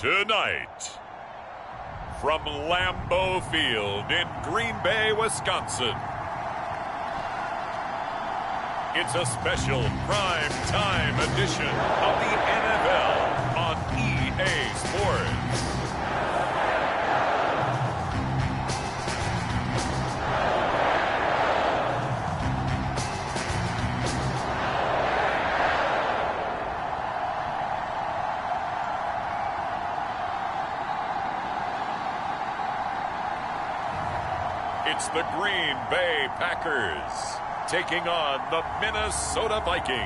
Tonight, from Lambeau Field in Green Bay, Wisconsin, it's a special prime time edition of the NFL on EA Sports. It's the Green Bay Packers taking on the Minnesota Vikings.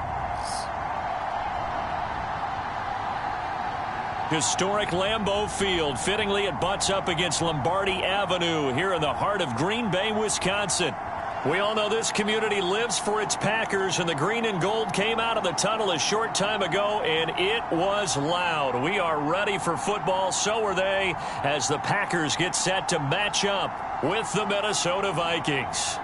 Historic Lambeau Field. Fittingly, it butts up against Lombardi Avenue here in the heart of Green Bay, Wisconsin. We all know this community lives for its Packers, and the green and gold came out of the tunnel a short time ago, and it was loud. We are ready for football, so are they, as the Packers get set to match up with the Minnesota Vikings.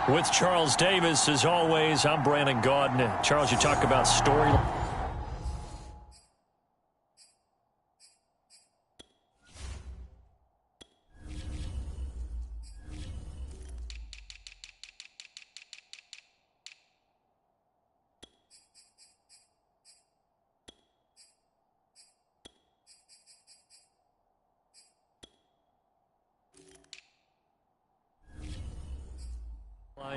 With Charles Davis, as always, I'm Brandon Gaudin. Charles, you talk about storyline.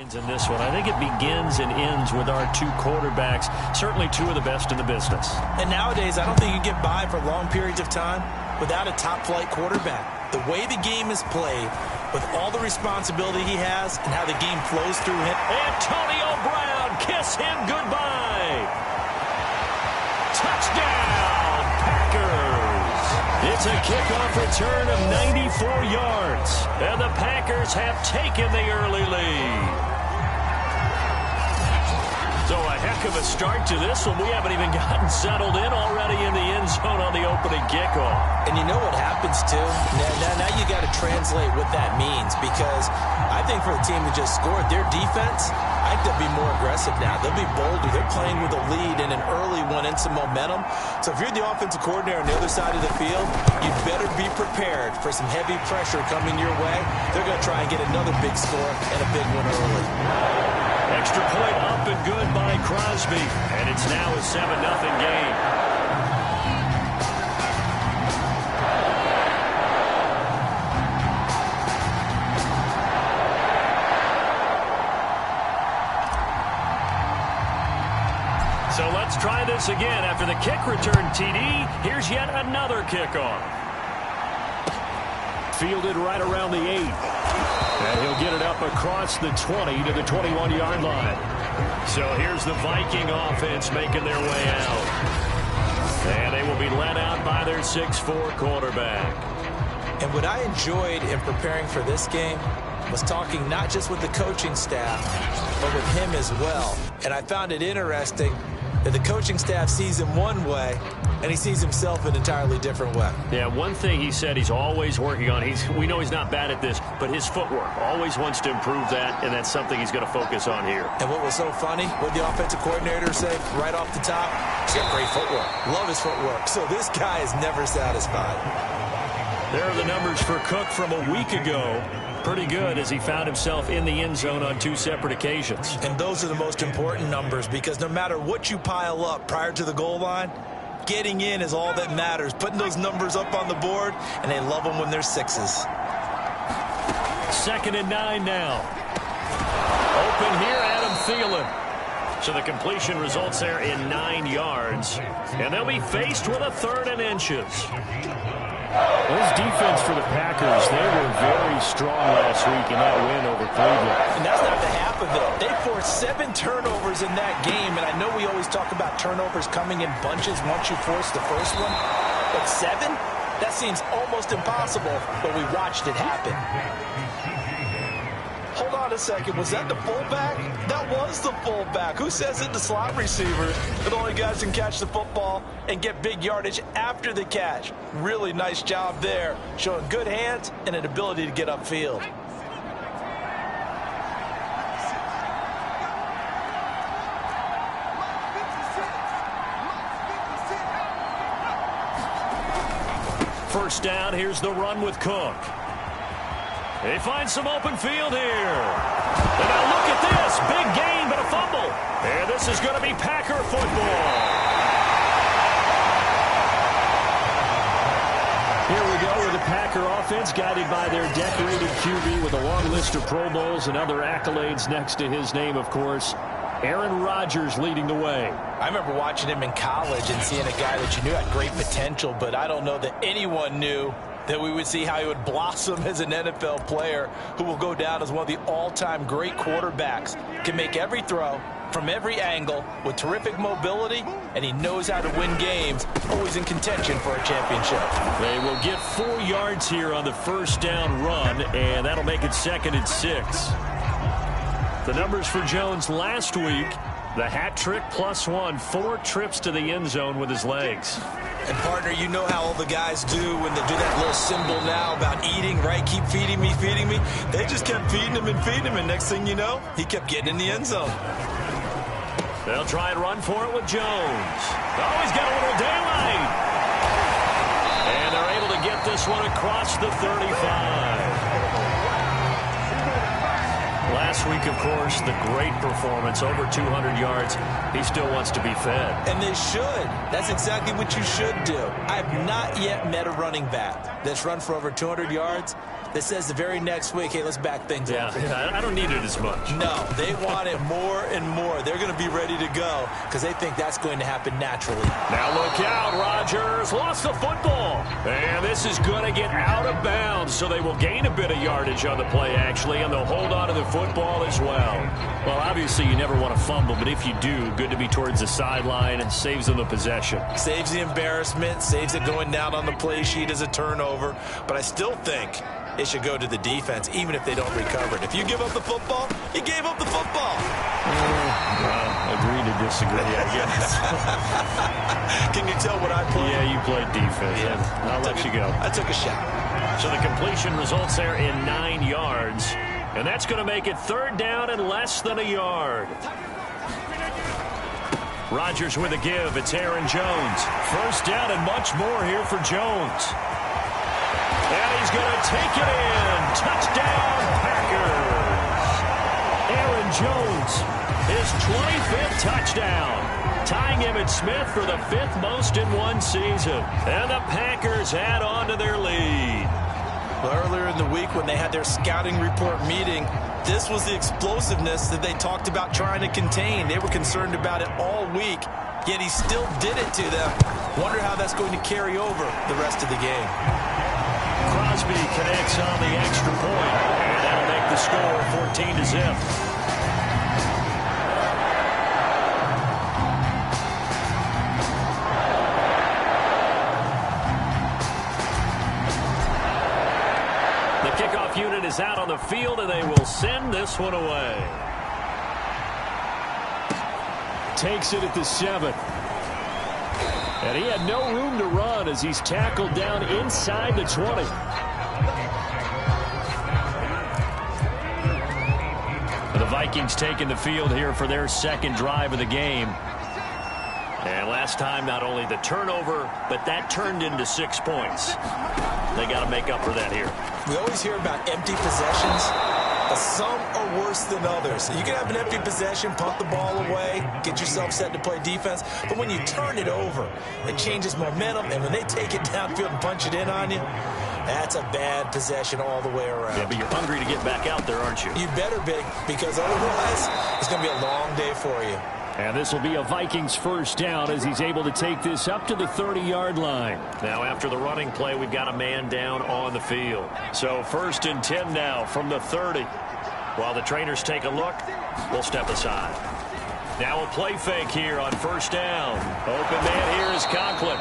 In this one, I think it begins and ends with our two quarterbacks, certainly two of the best in the business. And nowadays, I don't think you get by for long periods of time without a top-flight quarterback. The way the game is played, with all the responsibility he has and how the game flows through him. Antonio Brown, kiss him goodbye. Touchdown, Packers. It's a kickoff return of 94 yards, and the Packers have taken the early lead. So a heck of a start to this one. We haven't even gotten settled in already in the end zone on the opening kickoff. And you know what happens, too? Now you got to translate what that means, because I think for the team to just score, their defense, I think they'll be more aggressive now. They'll be bolder. They're playing with a lead and an early one and some momentum. So if you're the offensive coordinator on the other side of the field, you better be prepared for some heavy pressure coming your way. They're going to try and get another big score and a big one early. Extra point up and good by Crosby. And it's now a 7-0 game. So let's try this again. After the kick return TD, here's yet another kickoff. Fielded right around the 8. And he'll get it up across the 20 to the 21-yard line. So here's the Viking offense making their way out. And they will be led out by their 6'4 quarterback. And what I enjoyed in preparing for this game was talking not just with the coaching staff, but with him as well. And I found it interesting that the coaching staff sees him one way, and he sees himself an entirely different way. Yeah, one thing he said he's always working on, we know he's not bad at this, but his footwork, always wants to improve that, and that's something he's going to focus on here. And what was so funny, what the offensive coordinator said right off the top, he's got great footwork. Love his footwork. So this guy is never satisfied. There are the numbers for Cook from a week ago. Pretty good, as he found himself in the end zone on 2 separate occasions. And those are the most important numbers, because no matter what you pile up prior to the goal line, getting in is all that matters. Putting those numbers up on the board, and they love them when they're 6s. 2nd and 9 now. Open here, Adam Thielen. So the completion results there in 9 yards. And they'll be faced with a 3rd and inches. This defense for the Packers, they were very strong last week in that win over Cleveland. And that's not the half of it. They forced 7 turnovers in that game, and I know we always talk about turnovers coming in bunches once you force the first one, but 7? That seems almost impossible, but we watched it happen. Hold on a second. Was that the fullback? That was the fullback. Who says it? The slot receiver. The only guys can catch the football and get big yardage after the catch. Really nice job there, showing good hands and an ability to get upfield. First down, here's the run with Cook. They find some open field here. And now look at this. Big gain, but a fumble. And this is going to be Packer football. Here we go with the Packer offense, guided by their decorated QB with a long list of Pro Bowls and other accolades next to his name, of course. Aaron Rodgers leading the way. I remember watching him in college and seeing a guy that you knew had great potential, but I don't know that anyone knew that we would see how he would blossom as an NFL player who will go down as one of the all-time great quarterbacks. Can make every throw from every angle with terrific mobility, and he knows how to win games, always in contention for a championship. They will get 4 yards here on the first down run, and that'll make it 2nd and 6. The numbers for Jones last week, the hat trick +1, 4 trips to the end zone with his legs. And, partner, you know how all the guys do when they do that little symbol now about eating, right? Keep feeding me, feeding me. They just kept feeding him, and next thing you know, he kept getting in the end zone. They'll try and run for it with Jones. Oh, he's got a little daylight. And they're able to get this one across the 35. Last week, of course, the great performance, over 200 yards. He still wants to be fed. And they should. That's exactly what you should do. I have not yet met a running back that's run for over 200 yards that says the very next week, hey, let's back things up. Yeah, I don't need it as much. No, they want it more and more. They're going to be ready to go because they think that's going to happen naturally. Now look out, Rodgers lost the football. And this is going to get out of bounds, so they will gain a bit of yardage on the play, actually, and they'll hold on to the football as well. Well, obviously, you never want to fumble, but if you do, good to be towards the sideline and saves them the possession. Saves the embarrassment, saves it going down on the play sheet as a turnover, but I still think it should go to the defense, even if they don't recover it. If you give up the football, you gave up the football. Agree to disagree, I guess. Can you tell what I played? Yeah, you played defense. Yeah. I'll let you go. I took a shot. So the completion results there in 9 yards. And that's going to make it 3rd down and less than a yard. Rodgers with a give. It's Aaron Jones. First down and much more here for Jones. And he's going to take it in. Touchdown, Packers. Aaron Jones, his 25th touchdown. Tying Emmitt Smith for the 5th most in one season. And the Packers add on to their lead. Well, earlier in the week when they had their scouting report meeting, this was the explosiveness that they talked about trying to contain. They were concerned about it all week, yet he still did it to them. Wonder how that's going to carry over the rest of the game. Crosby connects on the extra point, and that'll make the score 14-0. The kickoff unit is out on the field, and they will send this one away. Takes it at the 7. And he had no room to run as he's tackled down inside the 20. The Vikings taking the field here for their 2nd drive of the game. And last time, not only the turnover, but that turned into 6 points. They got to make up for that here. We always hear about empty possessions, but some are worse than others. You can have an empty possession, punt the ball away, get yourself set to play defense, but when you turn it over, it changes momentum, and when they take it downfield and punch it in on you, that's a bad possession all the way around. Yeah, but you're hungry to get back out there, aren't you? You better be, because otherwise, it's going to be a long day for you. And this will be a Vikings first down as he's able to take this up to the 30-yard line. Now, after the running play, we've got a man down on the field. So 1st and 10 now from the 30. While the trainers take a look, we'll step aside. Now a play fake here on first down. Open man here is Conklin.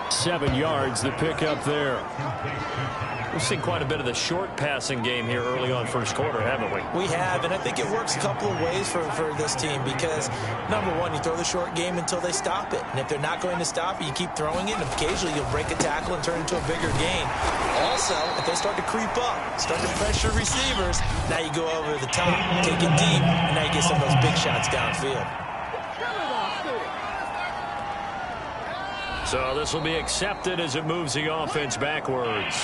7 yards, the pickup there. We've seen quite a bit of the short passing game here early on first quarter, haven't we? We have, and I think it works a couple of ways for this team because, number one, you throw the short game until they stop it. And if they're not going to stop it, you keep throwing it, and occasionally you'll break a tackle and turn it into a bigger gain. Also, if they start to creep up, start to pressure receivers, now you go over the top, take it deep, and now you get some of those big shots downfield. So this will be accepted as it moves the offense backwards.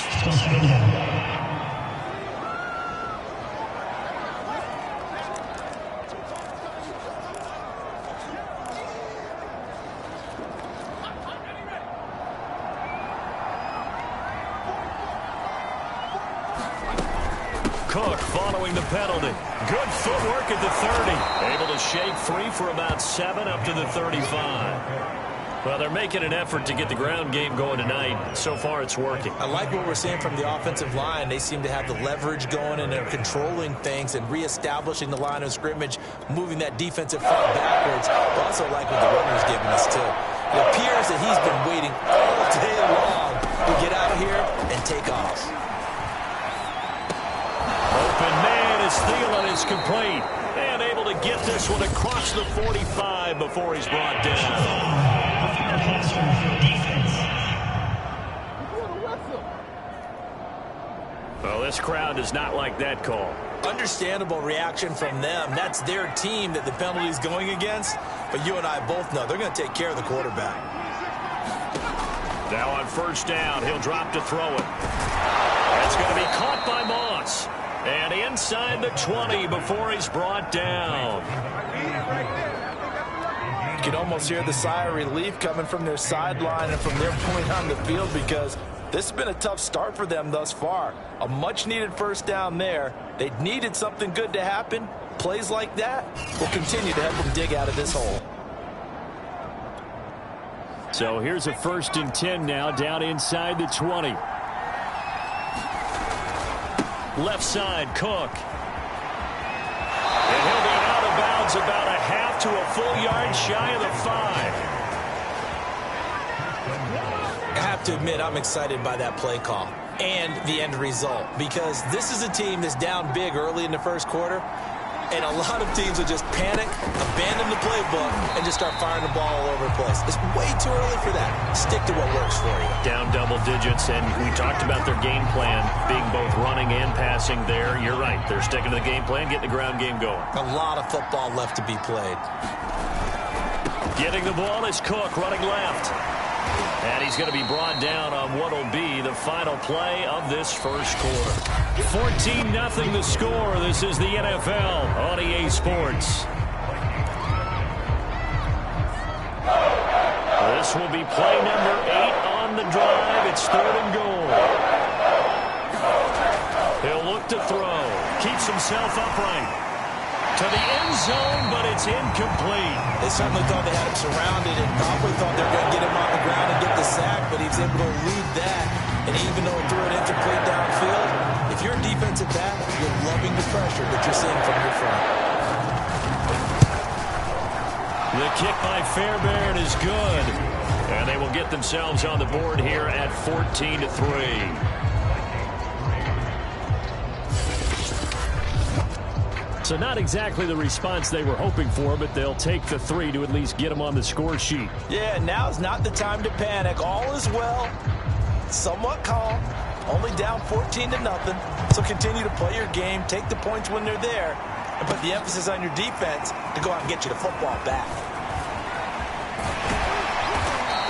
Cook following the penalty. Good footwork at the 30. Able to shake free for about 7 up to the 35. Well, they're making an effort to get the ground game going tonight. So far, it's working. I like what we're seeing from the offensive line. They seem to have the leverage going, and they're controlling things and reestablishing the line of scrimmage, moving that defensive front backwards. I also like what the runner's giving us, too. It appears that he's been waiting all day long to get out here and take off. Open man as Thielen is complete. And able to get this one across the 45 before he's brought down. Well, this crowd does not like that call. Understandable reaction from them. That's their team that the penalty is going against. But you and I both know they're going to take care of the quarterback. Now on first down, he'll drop to throw it. That's going to be caught by Moss. And inside the 20 before he's brought down. You can almost hear the sigh of relief coming from their sideline and from their point on the field, because this has been a tough start for them thus far. A much-needed first down there. They needed something good to happen. Plays like that will continue to help them dig out of this hole. So here's a 1st and 10 now, down inside the 20. Left side, Cook. And he'll be out of bounds about a half to a full yard shy of the 5. I have to admit, I'm excited by that play call and the end result, because this is a team that's down big early in the first quarter, and a lot of teams will just panic, abandon the playbook, and just start firing the ball all over the place. It's way too early for that. Stick to what works for you. Down double digits, and we talked about their game plan being both running and passing there. You're right. They're sticking to the game plan, getting the ground game going. A lot of football left to be played. Getting the ball is Cook running left. And he's going to be brought down on what will be the final play of this first quarter. 14-0 the score. This is the NFL on EA Sports. This will be play number 8 on the drive. It's 3rd and goal. He'll look to throw. Keeps himself upright. To the end zone, but it's incomplete. They certainly thought they had him surrounded and probably thought they were going to get him on the ground and get the sack, but he was able to elude that. And even though he threw it incomplete downfield, if you're a defensive back, you're loving the pressure that you're seeing from your front. The kick by Fairbairn is good. And they will get themselves on the board here at 14-3. So not exactly the response they were hoping for, but they'll take the 3 to at least get them on the score sheet. Yeah, now's not the time to panic. All is well. Somewhat calm. Only down 14-0. So continue to play your game, take the points when they're there, and put the emphasis on your defense to go out and get you the football back.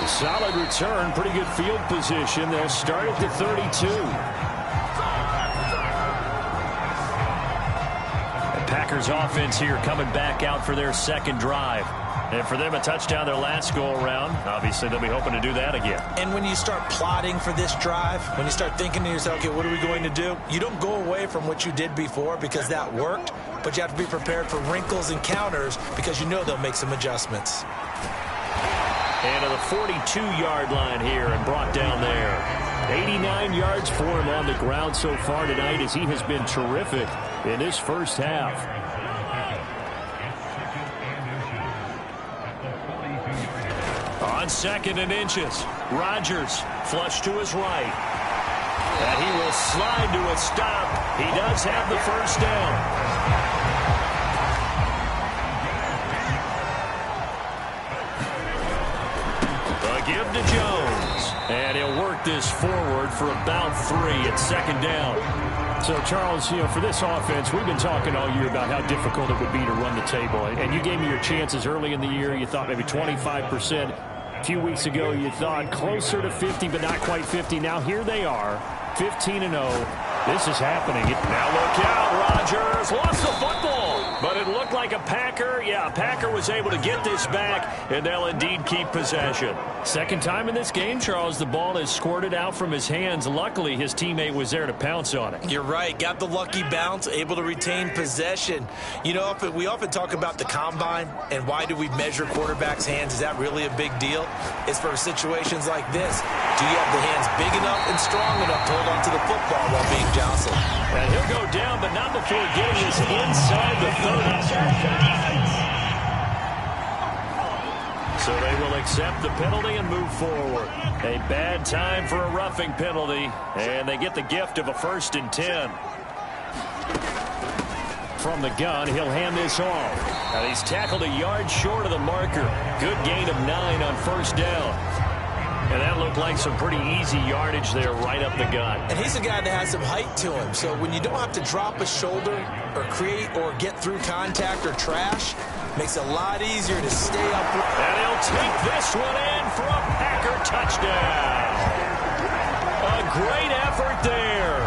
A solid return, pretty good field position. They'll start at the 32. Packers offense here coming back out for their second drive. And for them, a touchdown their last go-around. Obviously, they'll be hoping to do that again. And when you start plotting for this drive, when you start thinking to yourself, okay, what are we going to do? You don't go away from what you did before because that worked, but you have to be prepared for wrinkles and counters because you know they'll make some adjustments. And to the 42-yard line here and brought down there. 89 yards for him on the ground so far tonight as he has been terrific in this first half. On 2nd and inches, Rodgers flush to his right. And he will slide to a stop. He does have the first down. Give to Jones. And he'll work this forward for about 3 at 2nd down. So, Charles, you know, for this offense, we've been talking all year about how difficult it would be to run the table. And you gave me your chances early in the year. You thought maybe 25%. A few weeks ago, you thought closer to 50, but not quite 50. Now here they are, 15-0. This is happening. Now look out, Rodgers lost the football, but it looked like a Packer. Yeah, a Packer was able to get this back, and they'll indeed keep possession. Second time in this game, Charles, the ball has squirted out from his hands. Luckily, his teammate was there to pounce on it. You're right. Got the lucky bounce, able to retain possession. You know, we often talk about the combine and why do we measure quarterbacks' hands. Is that really a big deal? It's for situations like this. Do you have the hands big enough and strong enough to hold on to the football while being jostled? And he'll go down, but not before getting this inside the 30. So they will accept the penalty and move forward. A bad time for a roughing penalty, and they get the gift of a 1st and 10. From the gun, he'll hand this off. And he's tackled a yard short of the marker. Good gain of 9 on 1st down. And that looked like some pretty easy yardage there right up the gut. And he's a guy that has some height to him. So when you don't have to drop a shoulder or create or get through contact or trash, makes it a lot easier to stay up. And he'll take this one in for a Packer touchdown. A great effort there.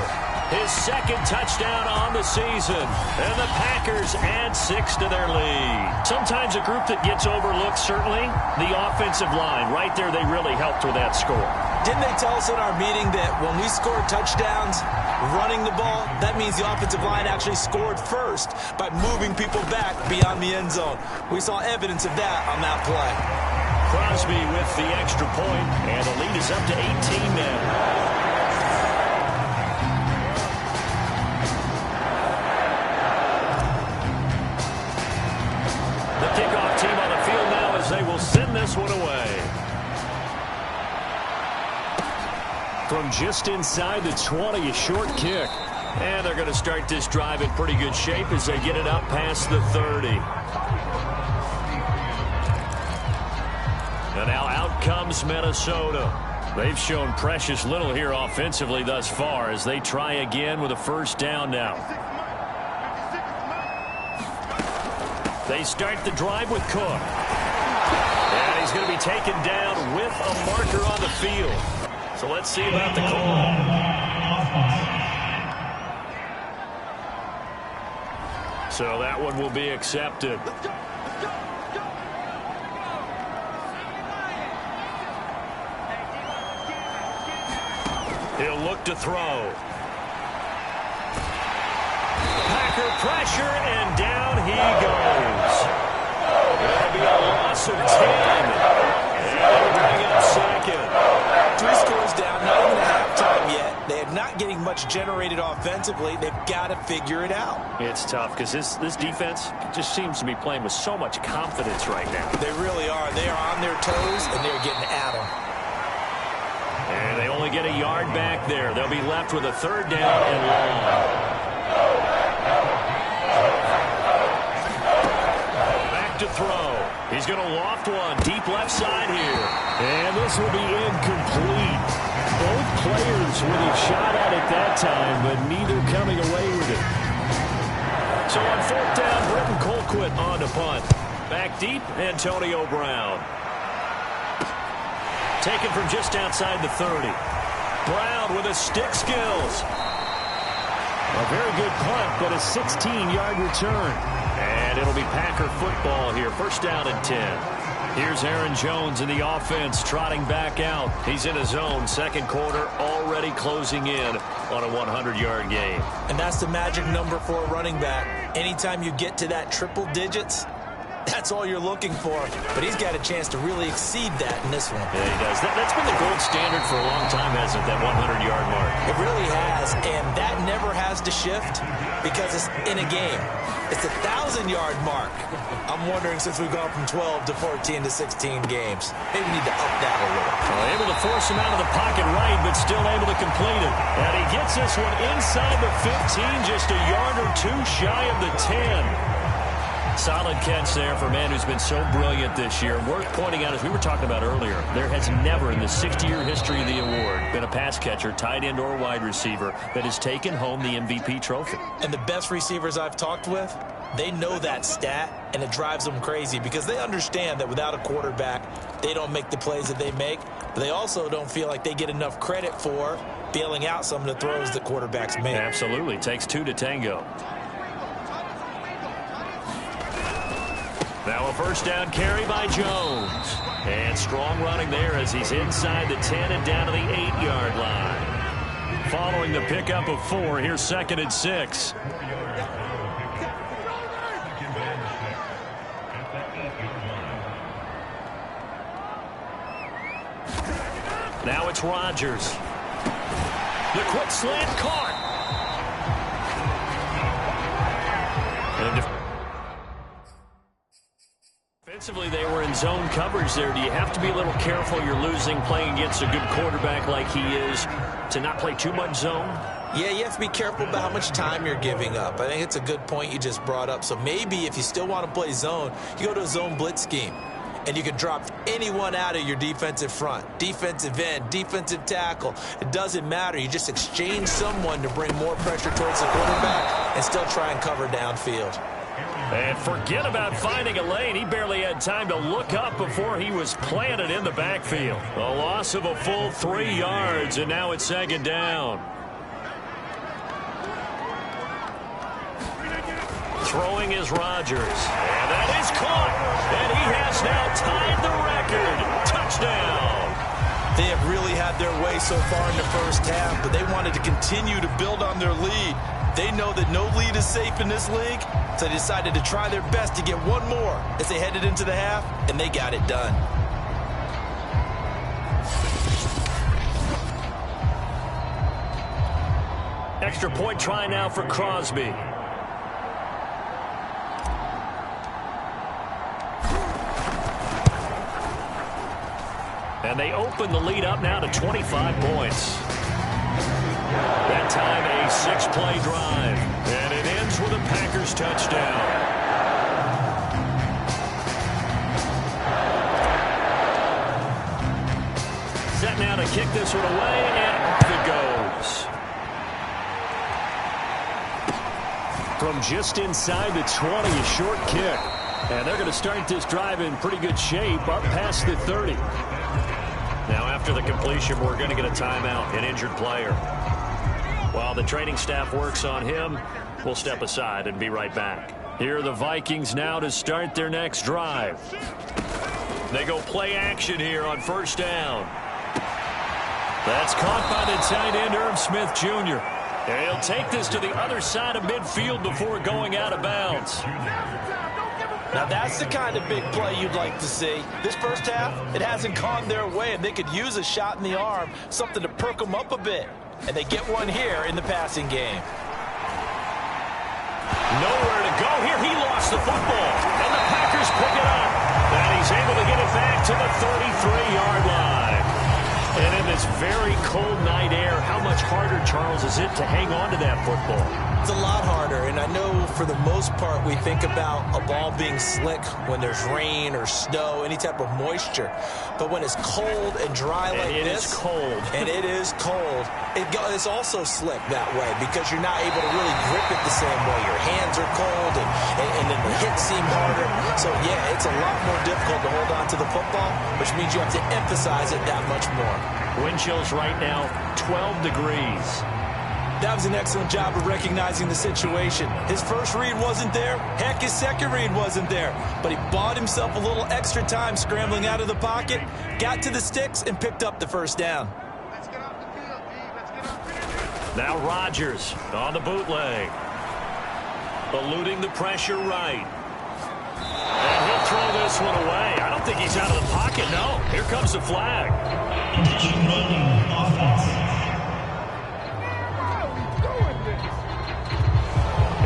His 2nd touchdown on the season. And the Packers add 6 to their lead. Sometimes a group that gets overlooked, certainly, the offensive line. Right there, they really helped with that score. Didn't they tell us in our meeting that when we score touchdowns running the ball, that means the offensive line actually scored first by moving people back beyond the end zone? We saw evidence of that on that play. Crosby with the extra point, and the lead is up to 18 now. Kickoff team on the field now as they will send this one away. From just inside the 20, a short kick. And they're going to start this drive in pretty good shape as they get it up past the 30. And now out comes Minnesota. They've shown precious little here offensively thus far as they try again with a 1st down now. They start the drive with Cook. And he's going to be taken down with a marker on the field. So let's see about the call. So that one will be accepted. He'll look to throw. Packer pressure, and down he goes. That'll be a loss of 10. And they'll bring up 2nd. 3 scores down, not even at halftime yet. They're not getting much generated offensively. They've got to figure it out. It's tough because this defense just seems to be playing with so much confidence right now. They really are. They are on their toes, and they're getting at them. And they only get a yard back there. They'll be left with a 3rd down and long. Back to throw. He's going to loft one deep left side here. And this will be incomplete. Both players with a shot at it that time, but neither coming away with it. So on 4th down, Britton Colquitt on to punt. Back deep, Antonio Brown. Taken from just outside the 30. Brown with his stick skills. A very good punt, but a 16-yard return. And it'll be Packer football here. 1st down and 10. Here's Aaron Jones in the offense trotting back out. He's in his zone. 2nd quarter already closing in on a 100-yard game. And that's the magic number for a running back. Anytime you get to that triple digits, that's all you're looking for. But he's got a chance to really exceed that in this one. Yeah, he does. That's been the gold standard for a long time, hasn't it, that 100-yard mark? It really has, and that never has to shift because it's in a game. It's a 1,000-yard mark. I'm wondering, since we've gone from 12 to 14 to 16 games, maybe we need to up that a little. Well, able to force him out of the pocket right, but still able to complete it. And he gets this one inside the 15, just a yard or 2 shy of the 10. Solid catch there for a man who's been so brilliant this year. Worth pointing out, as we were talking about earlier, there has never in the 60-year history of the award been a pass catcher, tight end, or wide receiver that has taken home the MVP trophy. And the best receivers I've talked with, They know that stat, and it drives them crazy because they understand that without a quarterback, they don't make the plays that they make. But they also don't feel like they get enough credit for bailing out some of the throws that quarterbacks make. Absolutely. Takes two to tango. Now a first down carry by Jones. And strong running there as he's inside the 10 and down to the 8-yard line. Following the pickup of 4, here's 2nd and 6. Now it's Rodgers. The quick slant caught. And defensively, they were in zone coverage there. Do you have to be a little careful? You're losing playing against a good quarterback like he is to not play too much zone? Yeah, you have to be careful about how much time you're giving up. I think it's a good point you just brought up. So maybe if you still want to play zone, you go to a zone blitz scheme. And you can drop anyone out of your defensive front. Defensive end, defensive tackle. It doesn't matter. You just exchange someone to bring more pressure towards the quarterback and still try and cover downfield. And forget about finding a lane. He barely had time to look up before he was planted in the backfield. A loss of a full 3 yards, and now it's 2nd down. Throwing is Rodgers. And that is caught. And he has now tied the record. Touchdown. They have really had their way so far in the first half, but they wanted to continue to build on their lead. They know that no lead is safe in this league, so they decided to try their best to get one more as they headed into the half, and they got it done. Extra point try now for Crosby. And they open the lead up now to 25 points. That time a 6-play drive. And it ends with a Packers touchdown. Set now to kick this one away, and off it goes. From just inside the 20, a short kick. And they're going to start this drive in pretty good shape up past the 30. Now after the completion, we're going to get a timeout, an injured player. While the training staff works on him, we'll step aside and be right back. Here are the Vikings now to start their next drive. They go play action here on first down. That's caught by the tight end, Irv Smith Jr. And he'll take this to the other side of midfield before going out of bounds. Now, that's the kind of big play you'd like to see. This first half, it hasn't gone their way, and they could use a shot in the arm, something to perk them up a bit. And they get one here in the passing game. Nowhere to go here. He lost the football, and the Packers pick it up. And he's able to get it back to the 33-yard line. And in this very cold night air, how much harder, Charles, is it to hang on to that football? It's a lot harder, and I know for the most part we think about a ball being slick when there's rain or snow, any type of moisture. But when it's cold and dry like this, it is cold. And it is cold, it's also slick that way because you're not able to really grip it the same way. Your hands are cold, and then the hits seem harder. So, yeah, it's a lot more difficult to hold on to the football, which means you have to emphasize it that much more. Wind chills right now, 12 degrees. That was an excellent job of recognizing the situation. His first read wasn't there. Heck, his second read wasn't there. But he bought himself a little extra time scrambling out of the pocket, got to the sticks, and picked up the first down. Let's get off the field, D. Let's get off the field. Now Rodgers on the bootleg. Eluding the pressure right. And he'll throw this one away. I don't think he's out of the pocket, no. Here comes the flag.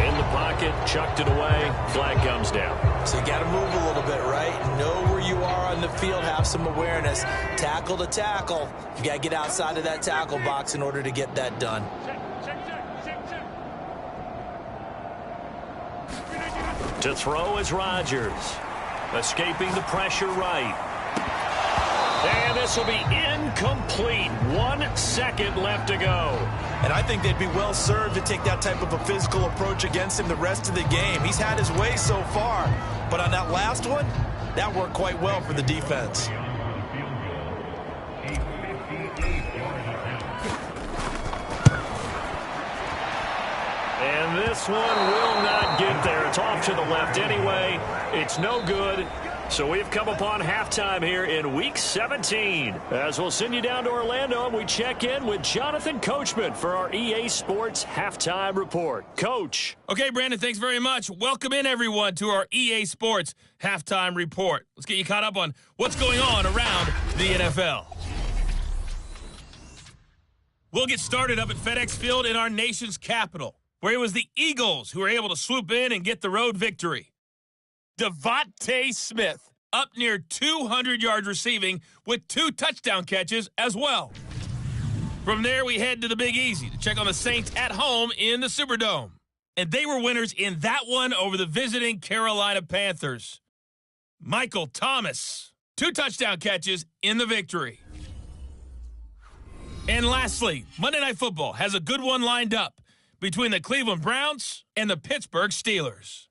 In the pocket, chucked it away, flag comes down. So you got to move a little bit, right? Know where you are on the field, have some awareness. Tackle to tackle. You got to get outside of that tackle box in order to get that done. To throw is Rodgers. Escaping the pressure right. And this will be incomplete. 1 second left to go. And I think they'd be well served to take that type of a physical approach against him the rest of the game. He's had his way so far, but on that last one, that worked quite well for the defense. And this one will not get there. It's off to the left anyway. It's no good. So we've come upon halftime here in Week 17. As we'll send you down to Orlando, and we check in with Jonathan Coachman for our EA Sports Halftime Report. Coach. Okay, Brandon, thanks very much. Welcome in, everyone, to our EA Sports Halftime Report. Let's get you caught up on what's going on around the NFL. We'll get started up at FedEx Field in our nation's capital, where it was the Eagles who were able to swoop in and get the road victory. Devontae Smith up near 200 yards receiving with 2 touchdown catches as well. From there, we head to the Big Easy to check on the Saints at home in the Superdome. And they were winners in that one over the visiting Carolina Panthers. Michael Thomas, 2 touchdown catches in the victory. And lastly, Monday Night Football has a good one lined up between the Cleveland Browns and the Pittsburgh Steelers.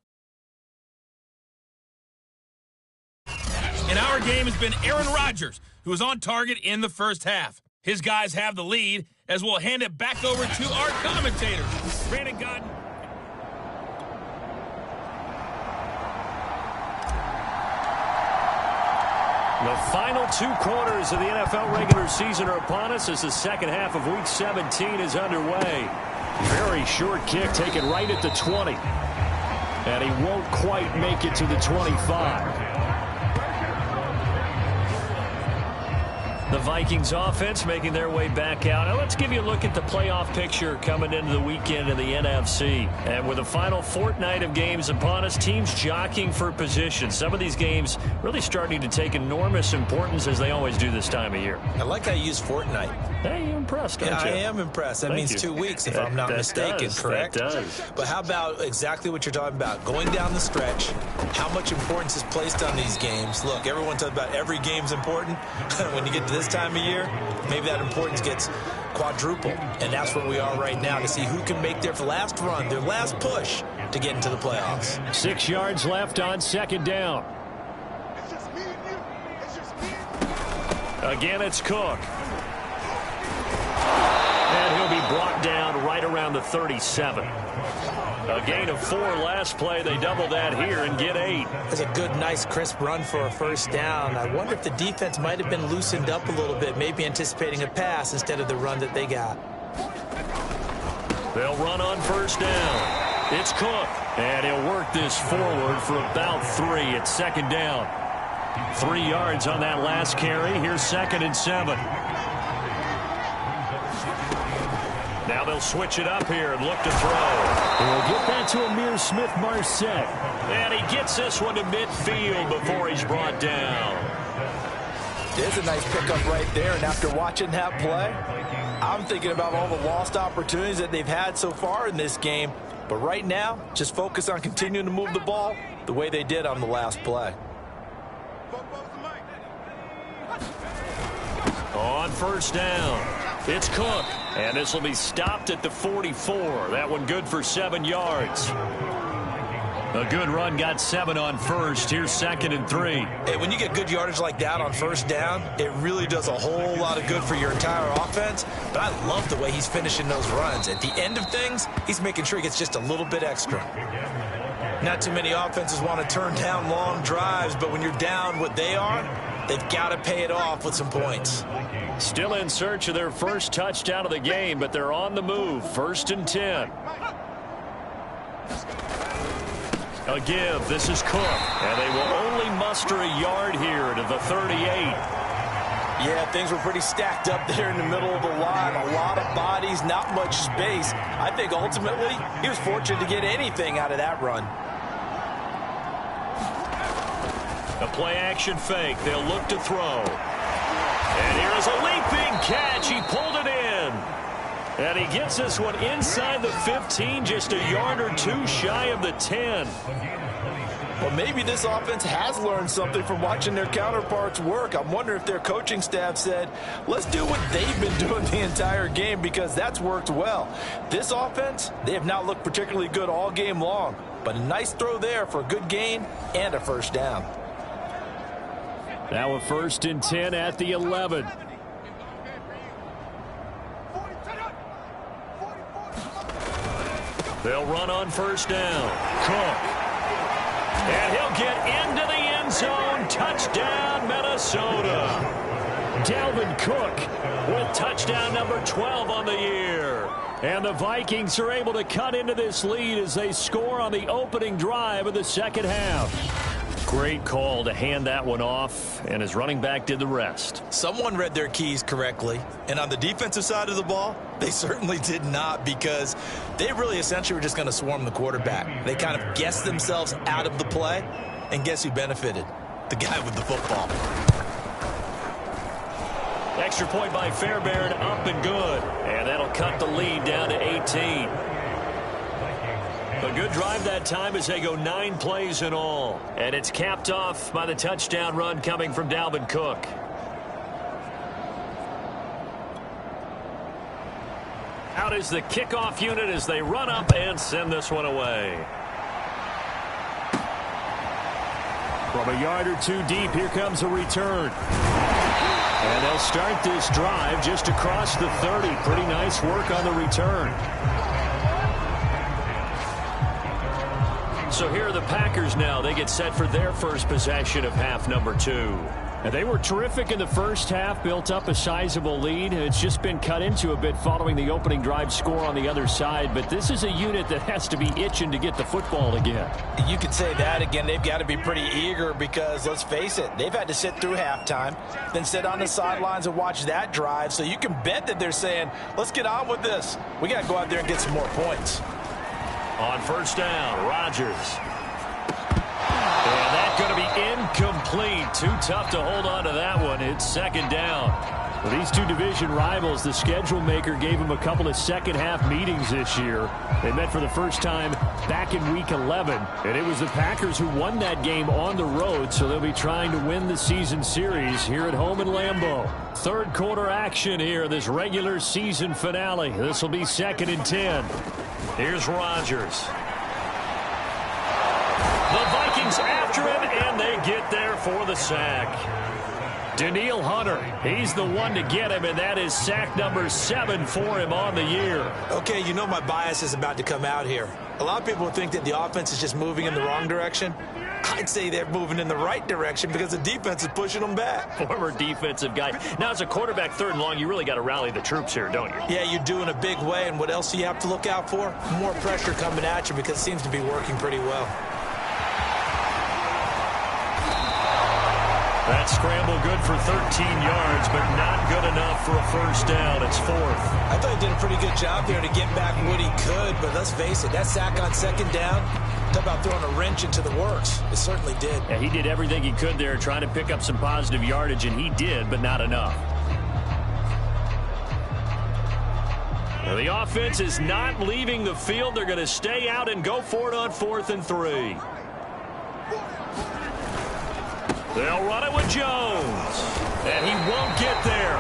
And our game has been Aaron Rodgers, who was on target in the first half. His guys have the lead, as we'll hand it back over to our commentators. Brandon Godden. The final 2 quarters of the NFL regular season are upon us as the second half of Week 17 is underway. Very short kick taken right at the 20. And he won't quite make it to the 25. The Vikings offense making their way back out. Now let's give you a look at the playoff picture coming into the weekend in the NFC. And with the final fortnight of games upon us, teams jockeying for position. Some of these games really starting to take enormous importance as they always do this time of year. I like how you use fortnight. Hey, you're impressed, aren't you? I am impressed. That means 2 weeks, if I'm not mistaken, correct? That does. But how about exactly what you're talking about? Going down the stretch, how much importance is placed on these games? Look, everyone talks about every game's important. When you get to this time of year, maybe that importance gets quadrupled. And that's where we are right now, to see who can make their last run, their last push to get into the playoffs. 6 yards left on second down. Again, it's Cook. And he'll be brought down right around the 37. A gain of 4 last play. They double that here and get 8. It's a good, nice, crisp run for a first down. I wonder if the defense might have been loosened up a little bit, maybe anticipating a pass instead of the run that they got. They'll run on first down. It's Cook. And he'll work this forward for about 3 at second down. 3 yards on that last carry. Here's 2nd and 7. Now they'll switch it up here and look to throw. They'll get that to Amir Smith-Marset. And he gets this one to midfield before he's brought down. There's a nice pickup right there, and after watching that play, I'm thinking about all the lost opportunities that they've had so far in this game. But right now, just focus on continuing to move the ball the way they did on the last play. On first down, it's Cook. And this will be stopped at the 44. That one good for 7 yards. A good run, got 7 on first. Here's 2nd and 3. Hey, when you get good yardage like that on first down, it really does a whole lot of good for your entire offense. But I love the way he's finishing those runs. At the end of things, he's making sure he gets just a little bit extra. Not too many offenses want to turn down long drives, but when you're down what they are, they've got to pay it off with some points. Still in search of their first touchdown of the game, but they're on the move. 1st and 10. A give. This is Cook. And they will only muster a yard here to the 38. Yeah, things were pretty stacked up there in the middle of the line. A lot of bodies, not much space. I think ultimately he was fortunate to get anything out of that run. A play-action fake. They'll look to throw. And here is a leaping catch. He pulled it in. And he gets this one inside the 15, just a yard or 2 shy of the 10. Well, maybe this offense has learned something from watching their counterparts work. I'm wondering if their coaching staff said, let's do what they've been doing the entire game, because that's worked well. This offense, they have not looked particularly good all game long, but a nice throw there for a good gain and a first down. Now a 1st and 10 at the 11. They'll run on 1st down. Cook. And he'll get into the end zone. Touchdown, Minnesota. Dalvin Cook With touchdown number 12 on the year. And the Vikings are able to cut into this lead as they score on the opening drive of the second half. Great call to hand that one off, and his running back did the rest. Someone read their keys correctly, and on the defensive side of the ball, they certainly did not, because they really essentially were just going to swarm the quarterback. They kind of guessed themselves out of the play, and guess who benefited? The guy with the football. Extra point by Fairbairn, up and good. And that'll cut the lead down to 18. A good drive that time as they go 9 plays in all. And it's capped off by the touchdown run coming from Dalvin Cook. Out is the kickoff unit as they run up and send this one away. From a yard or two deep, here comes a return. And they'll start this drive just across the 30. Pretty nice work on the return. So here are the Packers now. They get set for their first possession of half number 2. And they were terrific in the first half, built up a sizable lead. It's just been cut into a bit following the opening drive score on the other side. But this is a unit that has to be itching to get the football again. You could say that again. They've got to be pretty eager because, let's face it, they've had to sit through halftime, then sit on the sidelines and watch that drive. So you can bet that they're saying, let's get on with this. We got to go out there and get some more points. On 1st down, Rodgers. And that's going to be incomplete. Too tough to hold on to that one. It's 2nd down. For these two division rivals, the schedule maker gave them a couple of second-half meetings this year. They met for the first time back in Week 11, and it was the Packers who won that game on the road, so they'll be trying to win the season series here at home in Lambeau. Third quarter action here, this regular season finale. This will be 2nd and 10. Here's Rodgers. The Vikings after him, and they get there for the sack. Danielle Hunter, he's the one to get him, and that is sack number 7 for him on the year. Okay, you know my bias is about to come out here. A lot of people think that the offense is just moving in the wrong direction. I'd say they're moving in the right direction because the defense is pushing them back. Former defensive guy. Now, as a quarterback 3rd and long, you really got to rally the troops here, don't you? Yeah, you do in a big way, and what else do you have to look out for? More pressure coming at you because it seems to be working pretty well. That scramble good for 13 yards, but not good enough for a 1st down. It's 4th. I thought he did a pretty good job there to get back what he could, but let's face it, that sack on 2nd down, talk about throwing a wrench into the works. It certainly did. Yeah, he did everything he could there trying to pick up some positive yardage, and he did, but not enough. Now, the offense is not leaving the field. They're going to stay out and go for it on 4th and 3. They'll run it with Jones. And he won't get there.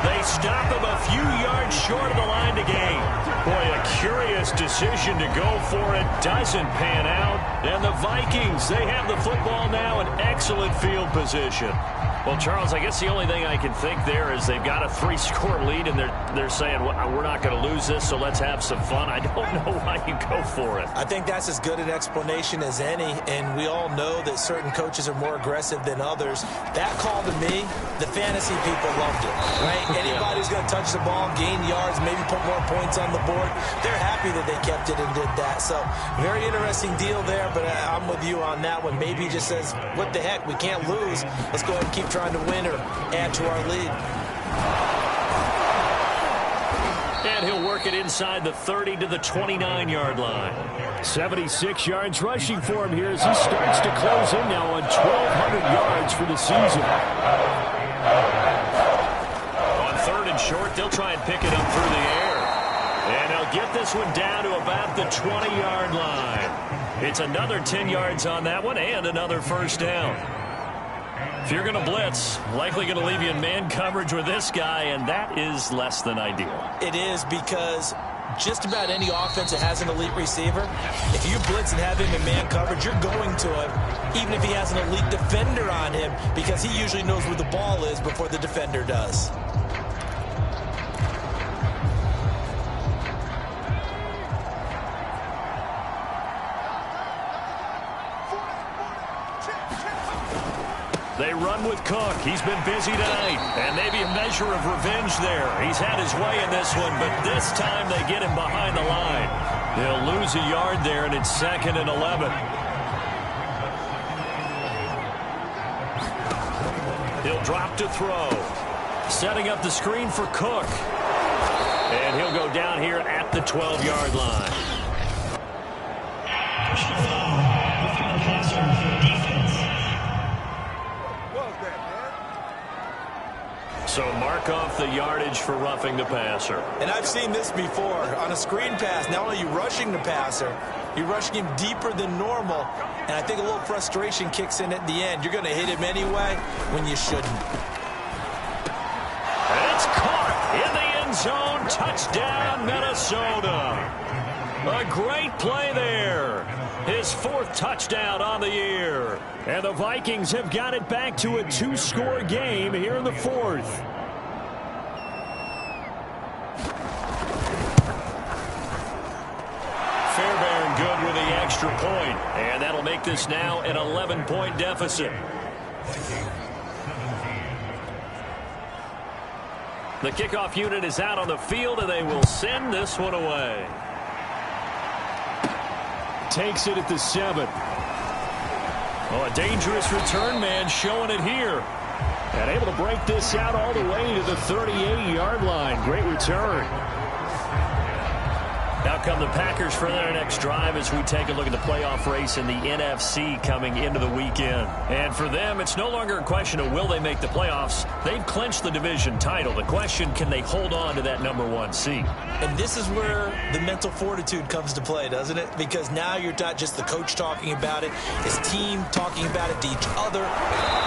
They stop him a few yards short of the line to gain. Boy, a curious decision to go for it. Doesn't pan out. And the Vikings, they have the football now in excellent field position. Well, Charles, I guess the only thing I can think there is they've got a 3-score lead, and they're saying, well, we're not going to lose this, so let's have some fun. I don't know why you go for it. I think that's as good an explanation as any, and we all know that certain coaches are more aggressive than others. That call to me, the fantasy people loved it, right? Anybody who's going to touch the ball, gain yards, maybe put more points on the board, they're happy that they kept it and did that. So, very interesting deal there, but I'm with you on that one. Maybe he just says, what the heck, we can't lose. Let's go ahead and keep trying to win or add to our lead. And he'll work it inside the 30 to the 29-yard line. 76 yards rushing for him here as he starts to close in now on 1,200 yards for the season. On 3rd and short, they'll try and pick it up through the air. And they'll get this one down to about the 20-yard line. It's another 10 yards on that one and another first down. If you're going to blitz, likely going to leave you in man coverage with this guy, and that is less than ideal. It is, because just about any offense that has an elite receiver, if you blitz and have him in man coverage, you're going to him, even if he has an elite defender on him, because he usually knows where the ball is before the defender does. They run with Cook. He's been busy tonight, and maybe a measure of revenge there. He's had his way in this one, but this time they get him behind the line. They'll lose a yard there, and it's 2nd and 11. He'll drop to throw. Setting up the screen for Cook. And he'll go down here at the 12-yard line. So mark off the yardage for roughing the passer. And I've seen this before. On a screen pass, not only are you rushing the passer, you're rushing him deeper than normal. And I think a little frustration kicks in at the end. You're going to hit him anyway when you shouldn't. And it's caught in the end zone. Touchdown, Minnesota. A great play there. His 4th touchdown on the year. And the Vikings have got it back to a 2-score game here in the 4th. Fairbairn good with the extra point. And that'll make this now an 11-point deficit. The kickoff unit is out on the field, and they will send this one away. Takes it at the 7. Oh, a dangerous return man showing it here. And able to break this out all the way to the 38-yard line. Great return. Now come the Packers for their next drive as we take a look at the playoff race in the NFC coming into the weekend. And for them, it's no longer a question of will they make the playoffs. They've clinched the division title. The question, can they hold on to that #1 seed? And this is where the mental fortitude comes to play, doesn't it? Because now you're not just the coach talking about it, his team talking about it to each other,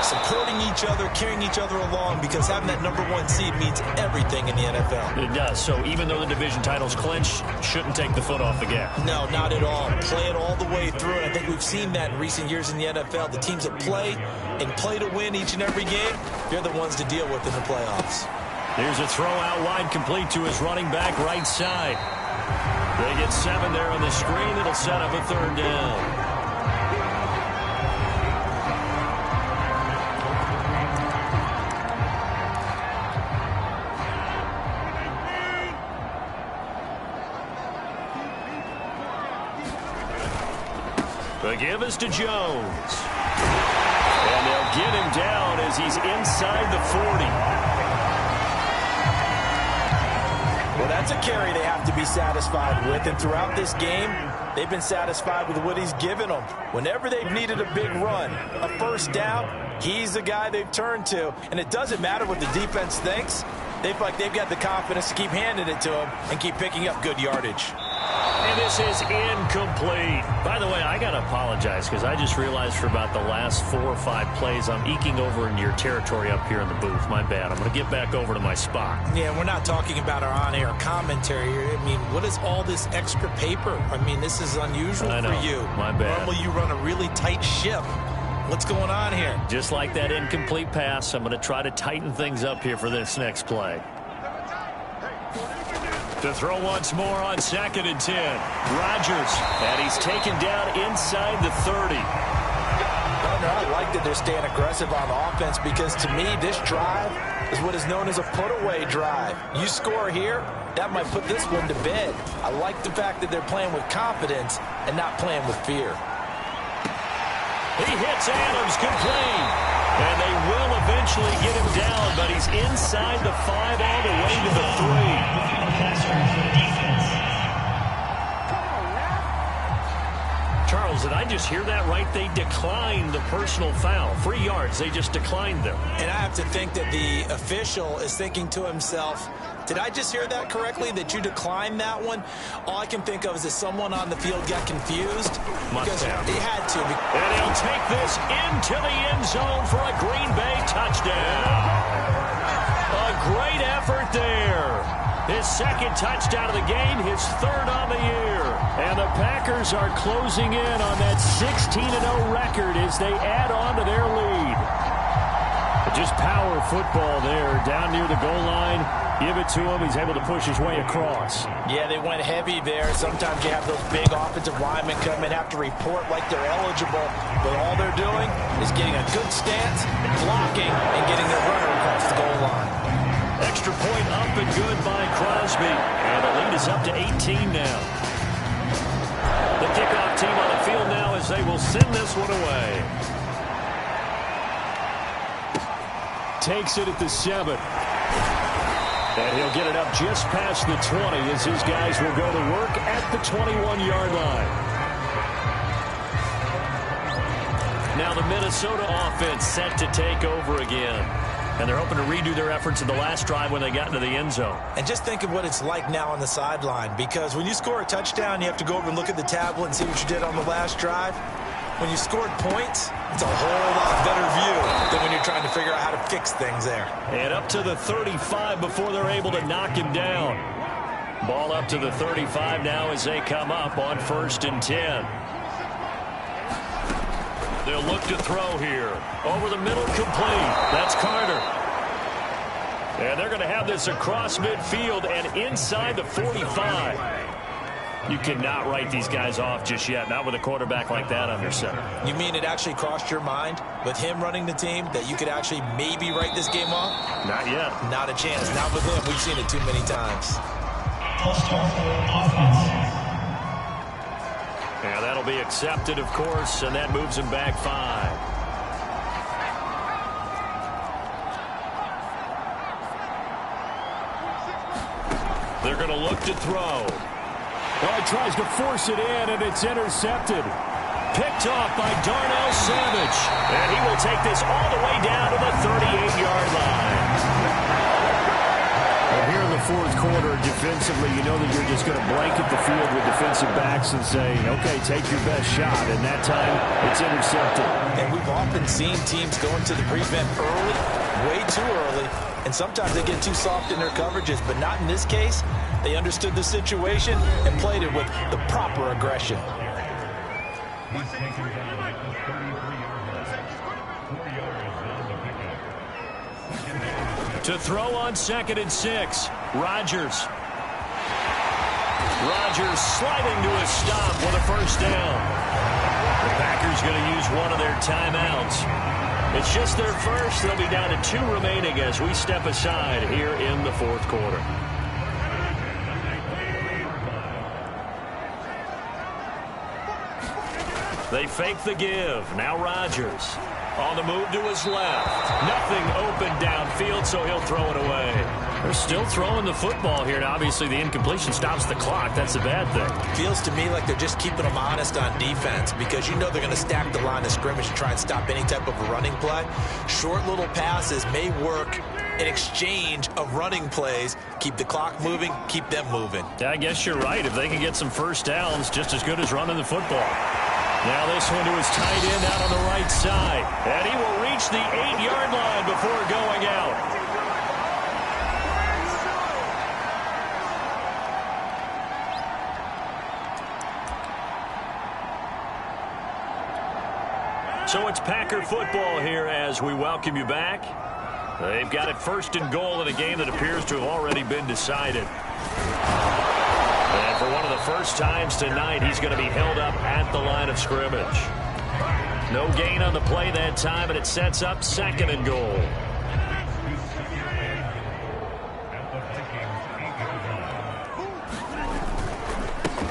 supporting each other, carrying each other along, because having that #1 seed means everything in the NFL. It does. So even though the division title's clinched, shouldn't take the foot off the gas. No, not at all. Play it all the way through, and I think we've seen that in recent years in the NFL. The teams that play and play to win each and every game, they're the ones to deal with in the playoffs. Here's a throw out wide, complete to his running back right side. They get 7 there on the screen. It'll set up a 3rd down. The give is to Jones. And they'll get him down as he's inside the 40. Well, that's a carry they have to be satisfied with. And throughout this game, they've been satisfied with what he's given them. Whenever they've needed a big run, a first down, he's the guy they've turned to. And it doesn't matter what the defense thinks. They've got the confidence to keep handing it to him and keep picking up good yardage. And this is incomplete. By the way, I got to apologize because I just realized for about the last 4 or 5 plays, I'm eking over into your territory up here in the booth. My bad. I'm going to get back over to my spot. Yeah, we're not talking about our on-air commentary here. I mean, what is all this extra paper? I mean, this is unusual for you. My bad. Normally you run a really tight ship. What's going on here? Just like that incomplete pass, I'm going to try to tighten things up here for this next play. To throw once more on 2nd and 10. Rodgers, and he's taken down inside the 30. I like that they're staying aggressive on offense, because to me, this drive is what is known as a put-away drive. You score here, that might put this one to bed. I like the fact that they're playing with confidence and not playing with fear. He hits Adams complete. And they will eventually get him down, but he's inside the 5 all the way to the 3. Charles, did I just hear that right? They declined the personal foul. 3 yards, they just declined them. And I have to think that the official is thinking to himself, Did I just hear that correctly, that you declined that one? All I can think of is that someone on the field got confused. Must have. He had to. And he'll take this into the end zone for a Green Bay touchdown. A great effort there. His second touchdown of the game, his third on the year. And the Packers are closing in on that 16-0 record as they add on to their lead. Just power football there, down near the goal line. Give it to him. He's able to push his way across. Yeah, they went heavy there. Sometimes you have those big offensive linemen come and have to report like they're eligible. But all they're doing is getting a good stance, blocking, and getting their runner across the goal line. Extra point up and good by Crosby. And the lead is up to 18 now. The kickoff team on the field now as they will send this one away. Takes it at the 7. And he'll get it up just past the 20 as his guys will go to work at the 21-yard line. Now the Minnesota offense set to take over again. And they're hoping to redo their efforts in the last drive when they got into the end zone. And just think of what it's like now on the sideline, because when you score a touchdown, you have to go over and look at the tablet and see what you did on the last drive. When you scored points, it's a whole lot better view than when you're trying to figure out how to fix things there. And up to the 35 before they're able to knock him down. Ball up to the 35 now as they come up on 1st and 10. They'll look to throw here. Over the middle, complete. That's Carter. And they're going to have this across midfield and inside the 45. You cannot write these guys off just yet, not with a quarterback like that under center. You mean it actually crossed your mind with him running the team that you could actually maybe write this game off? Not yet. Not a chance. Not with him. We've seen it too many times. Yeah, that'll be accepted, of course, and that moves him back 5. They're going to look to throw. Oh, he tries to force it in, and it's intercepted. Picked off by Darnell Savage. And he will take this all the way down to the 38-yard line. And here in the fourth quarter, defensively, you know that you're just going to blanket the field with defensive backs and say, okay, take your best shot. And that time, it's intercepted. And we've often seen teams go into the prevent early, way too early, and sometimes they get too soft in their coverages, but not in this case. They understood the situation and played it with the proper aggression. To throw on 2nd and 6, Rodgers. Rodgers sliding to a stop with a first down. The Packers going to use one of their timeouts. It's just their first. They'll be down to 2 remaining as we step aside here in the fourth quarter. They fake the give. Now Rodgers on the move to his left. Nothing open downfield, so he'll throw it away. They're still throwing the football here, and obviously the incompletion stops the clock. That's a bad thing. Feels to me like they're just keeping them honest on defense, because you know they're going to stack the line of scrimmage and try and stop any type of a running play. Short little passes may work in exchange of running plays. Keep the clock moving, keep them moving. I guess you're right. If they can get some first downs, just as good as running the football. Now this one to his tight end out on the right side. And he will reach the 8-yard line before going out. So it's Packer football here as we welcome you back. They've got it 1st and goal in a game that appears to have already been decided. And for one of the first times tonight, he's going to be held up at the line of scrimmage. No gain on the play that time, and it sets up 2nd and goal.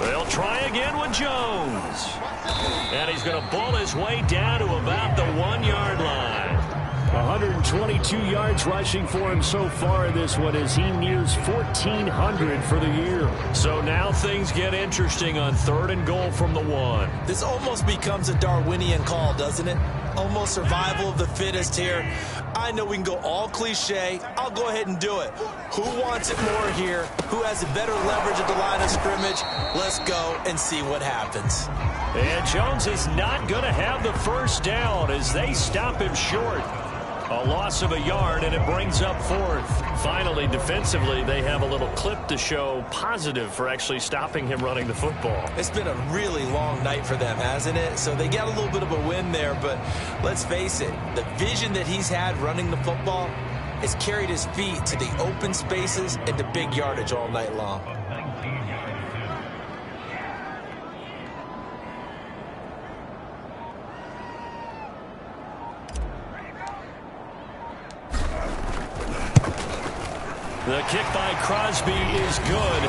They'll try again with Jones. And he's going to ball his way down to about the 1-yard line. 122 yards rushing for him so far in this one as he nears 1,400 for the year. So now things get interesting on 3rd and goal from the 1. This almost becomes a Darwinian call, doesn't it? almost survival of the fittest here. I know we can go all cliche. I'll go ahead and do it. Who wants it more here? Who has a better leverage at the line of scrimmage? Let's go and see what happens. And Jones is not going to have the first down as they stop him short. A loss of a yard, and it brings up fourth. Finally, defensively, they have a little clip to show positive for actually stopping him running the football. It's been a really long night for them, hasn't it? So they got a little bit of a win there, but let's face it, the vision that he's had running the football has carried his feet to the open spaces and to big yardage all night long. The kick by Crosby is good,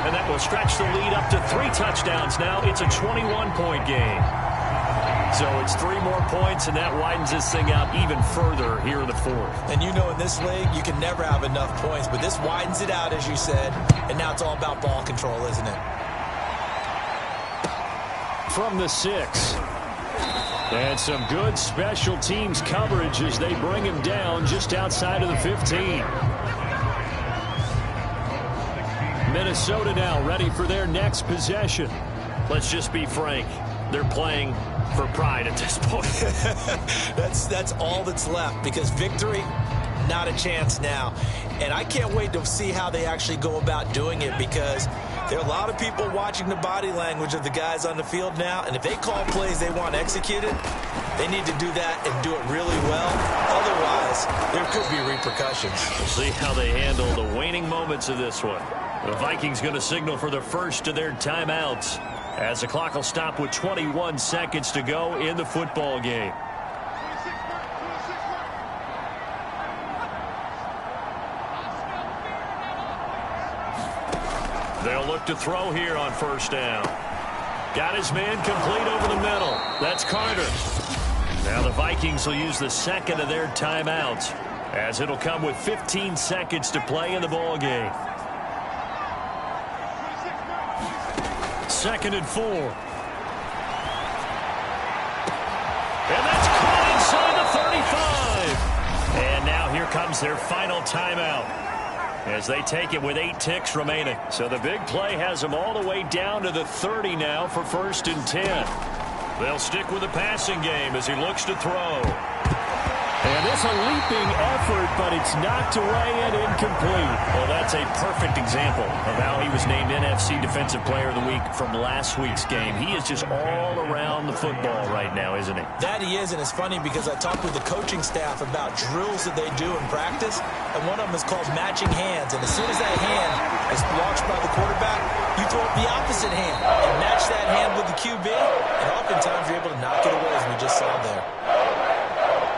and that will stretch the lead up to 3 touchdowns now. It's a 21-point game. So it's 3 more points, and that widens this thing out even further here in the fourth. And you know in this league, you can never have enough points, but this widens it out, as you said, and now it's all about ball control, isn't it? From the 6. And some good special teams coverage as they bring him down just outside of the 15. Minnesota now ready for their next possession. Let's just be frank. They're playing for pride at this point. That's all that's left, because victory, not a chance now. And I can't wait to see how they actually go about doing it, because there are a lot of people watching the body language of the guys on the field now, and if they call plays they want executed, they need to do that and do it really well. Otherwise, there could be repercussions. We'll see how they handle the waning moments of this one. The Vikings going to signal for the first of their timeouts as the clock will stop with 21 seconds to go in the football game. They'll look to throw here on first down. Got his man complete over the middle. That's Carter. Now the Vikings will use the second of their timeouts, as it'll come with 15 seconds to play in the ball game. 2nd and 4. And that's caught inside the 35. And now here comes their final timeout as they take it with 8 ticks remaining. So the big play has them all the way down to the 30 now for 1st and 10. They'll stick with the passing game as he looks to throw. And it's a leaping effort, but it's knocked away and incomplete. Well, that's a perfect example of how he was named NFC Defensive Player of the Week from last week's game. He is just all around the football right now, isn't he? That he is, and it's funny because I talked with the coaching staff about drills that they do in practice, and one of them is called matching hands. And as soon as that hand is watched by the quarterback, you throw up the opposite hand and match that hand with the QB, and oftentimes you're able to knock it away, as we just saw there.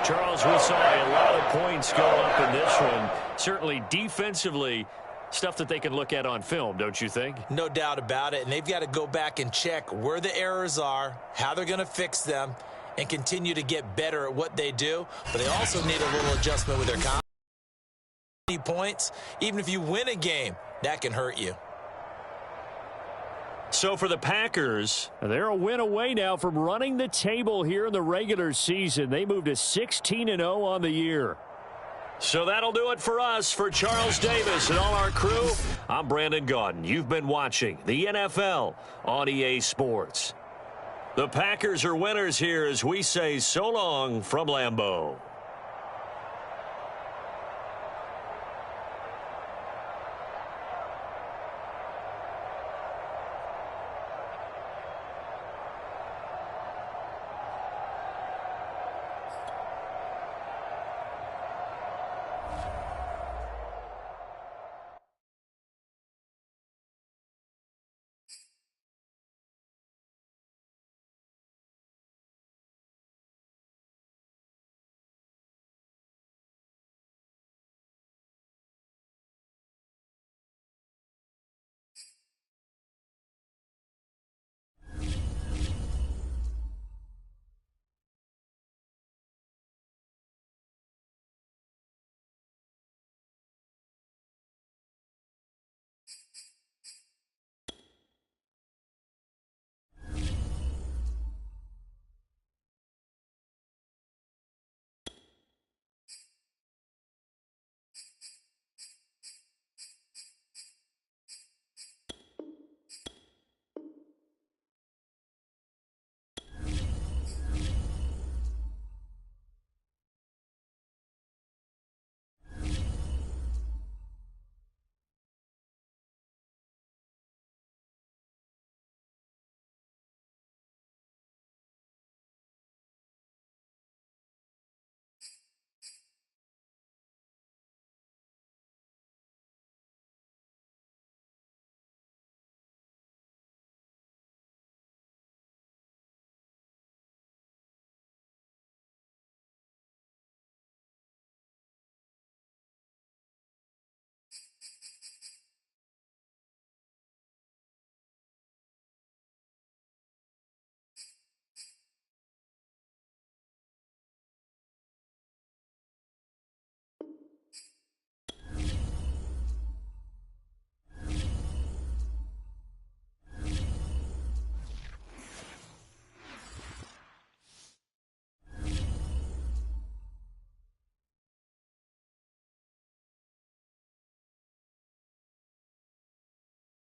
Charles, we saw a lot of points go up in this one. Certainly defensively, stuff that they can look at on film, don't you think? No doubt about it, and they've got to go back and check where the errors are, how they're going to fix them, and continue to get better at what they do. But they also need a little adjustment with their points. Even if you win a game, that can hurt you. So for the Packers, they're a win away now from running the table here in the regular season. They moved to 16-0 on the year. So that'll do it for us. For Charles Davis and all our crew, I'm Brandon Gaudin. You've been watching the NFL on EA Sports. The Packers are winners here as we say so long from Lambeau.